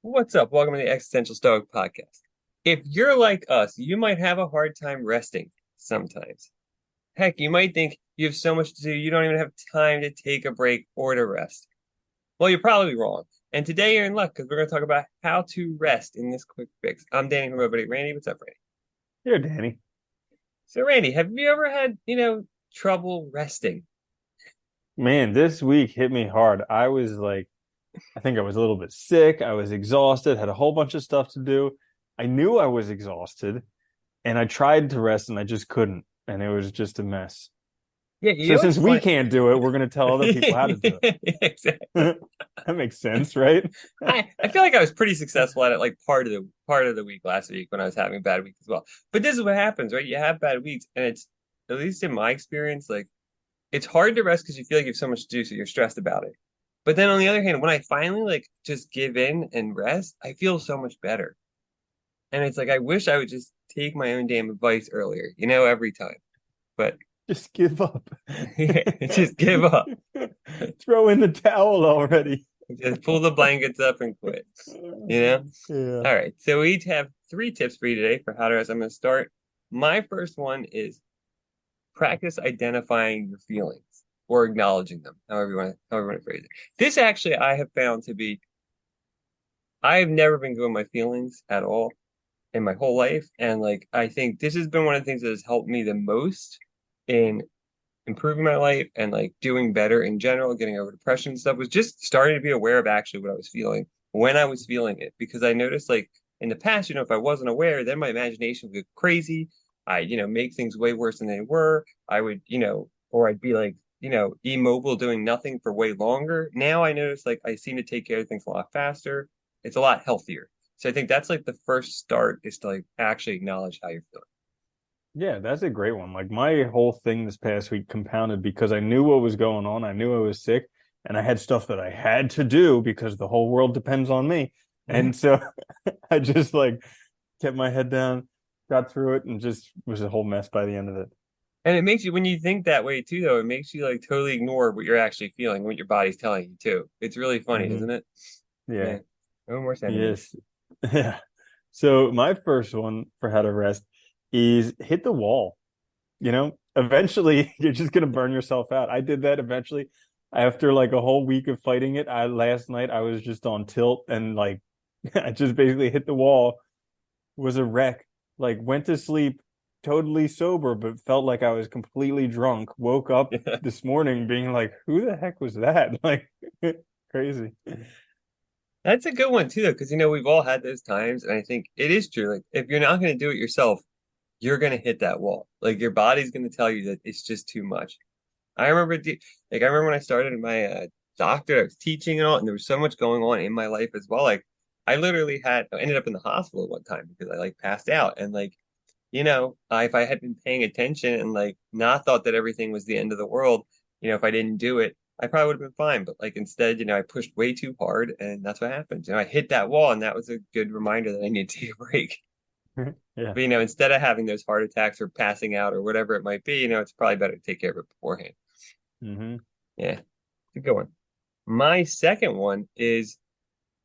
What's up? Welcome to the Existential Stoic podcast. If you're like us, you might have a hard time resting sometimes. Heck, you might think you have so much to do, you don't even have time to take a break or to rest. Well, you're probably wrong. And today you're in luck because we're going to talk about how to rest in this quick fix. I'm Danny from my buddy Randy. What's up, Randy? Here, Danny. So, Randy, have you ever had, trouble resting? Man, this week hit me hard. I think I was a little bit sick. I was exhausted, had a whole bunch of stuff to do. I knew I was exhausted, and I tried to rest and I just couldn't. And it was just a mess. Yeah, So it's since we funny. can't do it, we're going to tell other people how to do Exactly. it. That makes sense, right? I feel like I was pretty successful at it like part of the week last week when I was having a bad week as well. But this is what happens, right? You have bad weeks, and it's at least in my experience, like it's hard to rest because you feel like you have so much to do, so you're stressed about it. But then on the other hand, when I finally like just give in and rest, I feel so much better. And it's like I wish I would just take my own damn advice earlier, every time. But Just give up. just give up. Throw in the towel already. Just pull the blankets up and quit. You know? Yeah. All right. So we each have three tips for you today for how to rest. I'm going to start. My first one is practice identifying your feelings or acknowledging them, however you want to phrase it. This actually I have found to be I've never been good with my feelings at all in my whole life. And like I think this has been one of the things that has helped me the most in improving my life and like doing better in general, getting over depression and stuff, was just starting to be aware of actually what I was feeling when I was feeling it. Because I noticed like in the past, if I wasn't aware, then my imagination would get crazy. I, make things way worse than they were. I would, or I'd be like, immobile doing nothing for way longer. Now I notice like I seem to take care of things a lot faster. It's a lot healthier. So I think that's like the first start is to like actually acknowledge how you're feeling. Yeah, that's a great one. Like my whole thing this past week compounded because I knew what was going on. I knew I was sick and I had stuff that I had to do because the whole world depends on me. Mhm. And so I just like kept my head down, got through it, and just was a whole mess by the end of it. And it makes you, when you think that way too, though, it makes you like totally ignore what you're actually feeling, what your body's telling you too. It's really funny, Hmm. isn't it? Yeah. Yeah. No more sentiments. Yes. Yeah. So my first one for how to rest is hit the wall. Eventually you're just gonna burn yourself out. I did that eventually. After like a whole week of fighting it, I last night I was just on tilt and like I just basically hit the wall, was a wreck, like went to sleep totally sober, but felt like I was completely drunk. Woke up Yeah. this morning being like, who the heck was that? Like crazy. That's a good one too, though, because we've all had those times, and I think it is true. Like if you're not going to do it yourself, you're going to hit that wall. Like your body's going to tell you that it's just too much. I remember when I started my doctor, I was teaching and all, and there was so much going on in my life as well. Like I literally I ended up in the hospital one time because I like passed out, and like if I had been paying attention and like not thought that everything was the end of the world, if I didn't do it, I probably would have been fine. But like instead, I pushed way too hard, and that's what happened. I hit that wall, and that was a good reminder that I need to take a break. Yeah. But instead of having those heart attacks or passing out or whatever it might be, it's probably better to take care of it beforehand. Hmm. Yeah, it's a good one. My second one is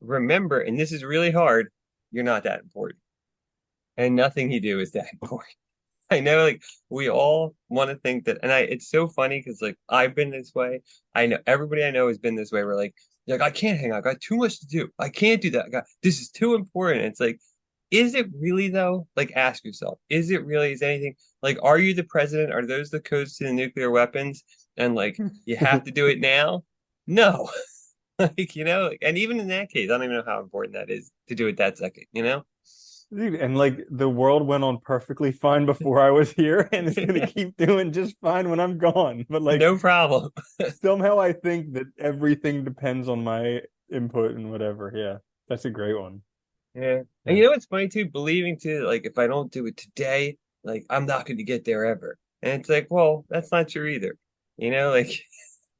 remember, and this is really hard, you're not that important. And nothing you do is that important. I know, like we all want to think that, and it's so funny because like I've been this way. I know everybody I know has been this way. Where like, you're like I can't hang out. I got too much to do. I can't do that. This is too important. It's like, is it really though? Like, ask yourself, is it really? Is anything like, are you the president? Are those the codes to the nuclear weapons? And like, you have to do it now? No, like and even in that case, I don't even know how important that is to do it that second. Dude, and like the world went on perfectly fine before I was here, and it's gonna Yeah, keep doing just fine when I'm gone. But like no problem. somehow I think that everything depends on my input and whatever. Yeah, that's a great one. Yeah. And Yeah. what's funny too? Believing too, like if I don't do it today, like I'm not going to get there ever. And it's like, well, that's not true either. Like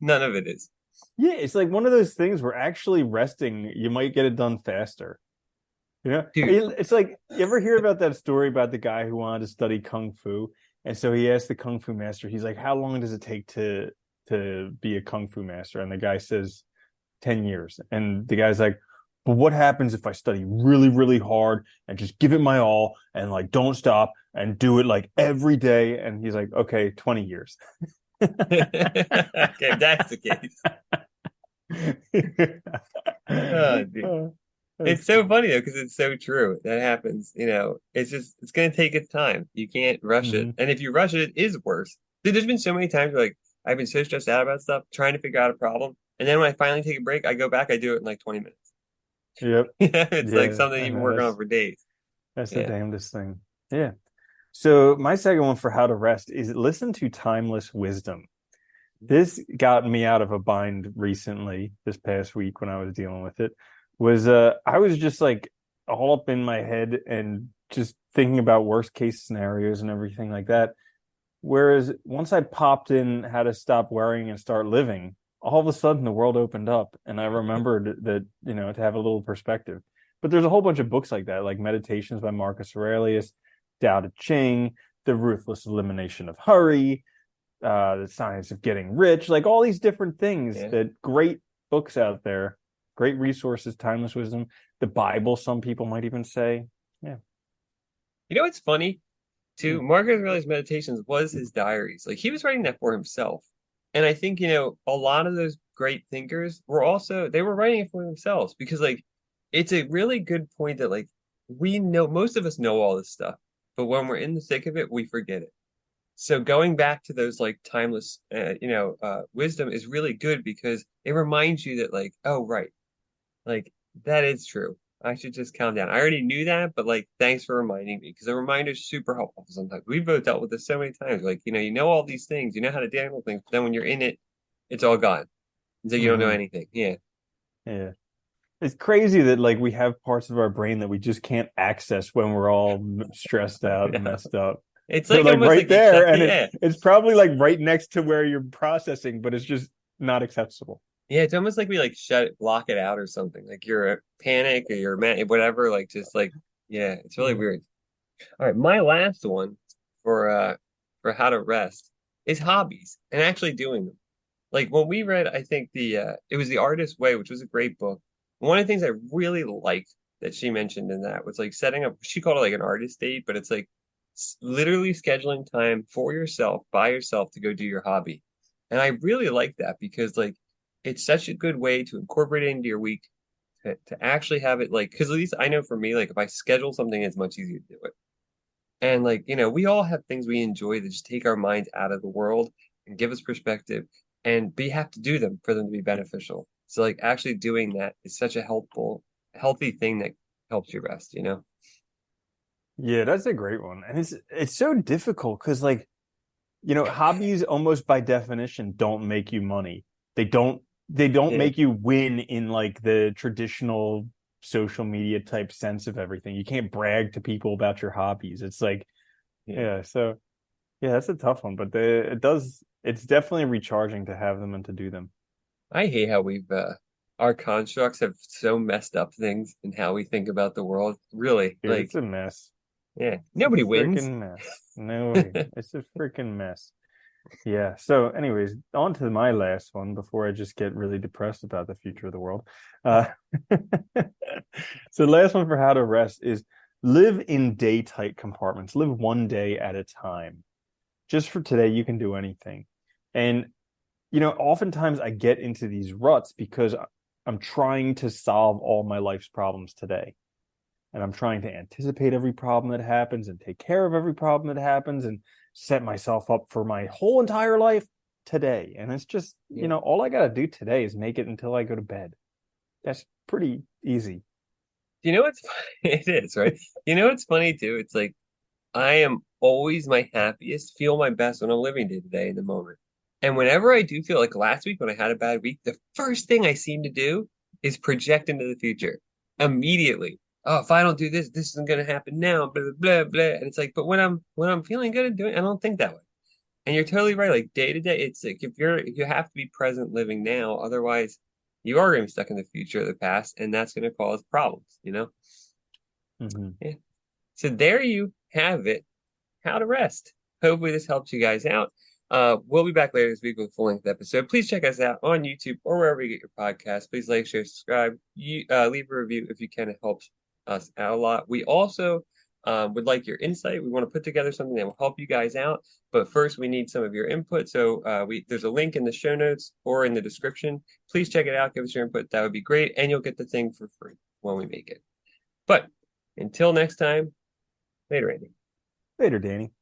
none of it is. Yeah, it's like one of those things where actually resting, you might get it done faster. Dude, It's like you ever hear about that story about the guy who wanted to study kung fu, and so he asked the kung fu master, he's like, "How long does it take to be a kung fu master?" And the guy says, 10 years. And the guy's like, But what happens if I study really, really hard and just give it my all and like don't stop and do it like every day? And he's like, okay, 20 years. Okay, if that's the case. Oh, dude. That's It's so funny though, because it's so true. That happens, it's gonna take its time. You can't rush it. mhm. And if you rush it, it is worse. Dude, there's been so many times where like I've been so stressed out about stuff, trying to figure out a problem. And then when I finally take a break, I go back, I do it in like 20 minutes. Yep. It's like Yeah, something I you've been know working on for days. that's the Yeah. damnedest thing. Yeah. So my second one for how to rest is listen to timeless wisdom. This got me out of a bind recently, this past week when I was dealing with it, was I was just like all up in my head and just thinking about worst case scenarios and everything like that. Whereas once I popped in how to stop worrying and start living, all of a sudden the world opened up and I remembered that, to have a little perspective. But there's a whole bunch of books like that, like Meditations by Marcus Aurelius, Tao Te Ching, The Ruthless Elimination of Hurry, The Science of Getting Rich, like all these different things Yeah. that great books out there, great resources, timeless wisdom, the Bible, some people might even say. Yeah. You know what's funny Hmm. too? Marcus Aurelius' Meditations was his diaries. Like he was writing that for himself. And I think, a lot of those great thinkers were also they were writing it for themselves because like it's a really good point that like we know most of us know all this stuff, but when we're in the thick of it, we forget it. So going back to those like timeless wisdom is really good because it reminds you that like, oh right, like that is true. I should just calm down. I already knew that, but like, thanks for reminding me because a reminder is super helpful sometimes. We've both dealt with this so many times. Like, you know all these things, you know how to handle things, but then when you're in it, it's all gone. It's like you don't know Mm-hmm. anything. Yeah. Yeah. It's crazy that like we have parts of our brain that we just can't access when we're all stressed out and Yeah. messed up. It's They're like like almost right like you there, shut, and yeah. it's probably like right next to where you're processing, but it's just not accessible. Yeah, it's almost like we like shut it, block it out or something. Like you're a panic or you're mad, whatever, like just like, yeah, it's really Mm. weird. All right, my last one for how to rest is hobbies and actually doing them. Like when we read, I think it was The Artist's Way, which was a great book. One of the things I really liked that she mentioned in that was like setting up, she called it like an artist date, but it's like literally scheduling time for yourself, by yourself to go do your hobby. And I really like that because like it's such a good way to incorporate it into your week to actually have it like, because at least I know for me, like if I schedule something, it's much easier to do it. And like, we all have things we enjoy that just take our minds out of the world and give us perspective, and we have to do them for them to be beneficial. So like actually doing that is such a healthy thing that helps you rest. Yeah, that's a great one. And it's so difficult because like, hobbies almost by definition don't make you money. They don't they don't Yeah, make you win in like the traditional social media type sense of everything. You can't brag to people about your hobbies. It's like, yeah. yeah, so yeah, that's a tough one, but it's definitely recharging to have them and to do them. I hate how our constructs have so messed up things in how we think about the world. Really, Dude, it's like, a mess. yeah, It's a nobody wins. freaking mess. No way. It's a freaking mess. Yeah. So, anyways, on to my last one before I just get really depressed about the future of the world. Uh, so, the last one for how to rest is live in day tight compartments. Live one day at a time. Just for today, you can do anything. And, oftentimes I get into these ruts because I'm trying to solve all my life's problems today and I'm trying to anticipate every problem that happens and take care of every problem that happens and set myself up for my whole entire life today. And it's just, Yeah. all I got to do today is make it until I go to bed. That's pretty easy. You know what's it is, right? You know what's funny too? It's like I am always my happiest, feel my best when I'm living day to day in the moment. And whenever I do feel like last week when I had a bad week, the first thing I seem to do is project into the future immediately. Oh, if I don't do this, this isn't gonna happen now, blah blah blah blah. And it's like, but when I'm feeling good and doing, I don't think that way. And you're totally right. Like day to day, it's like if you have to be present living now, otherwise you are gonna be stuck in the future or the past, and that's gonna cause problems. Mm-hmm. Yeah. So there you have it, how to rest. Hopefully this helps you guys out. We'll be back later this week with a full-length episode. Please check us out on YouTube or wherever you get your podcasts. Please like, share, subscribe. Leave a review if you can. It helps us out a lot. We also would like your insight. We want to put together something that will help you guys out. But first, we need some of your input. So there's a link in the show notes or in the description. Please check it out. Give us your input. That would be great. And you'll get the thing for free when we make it. But until next time, later, Andy. Later, Danny.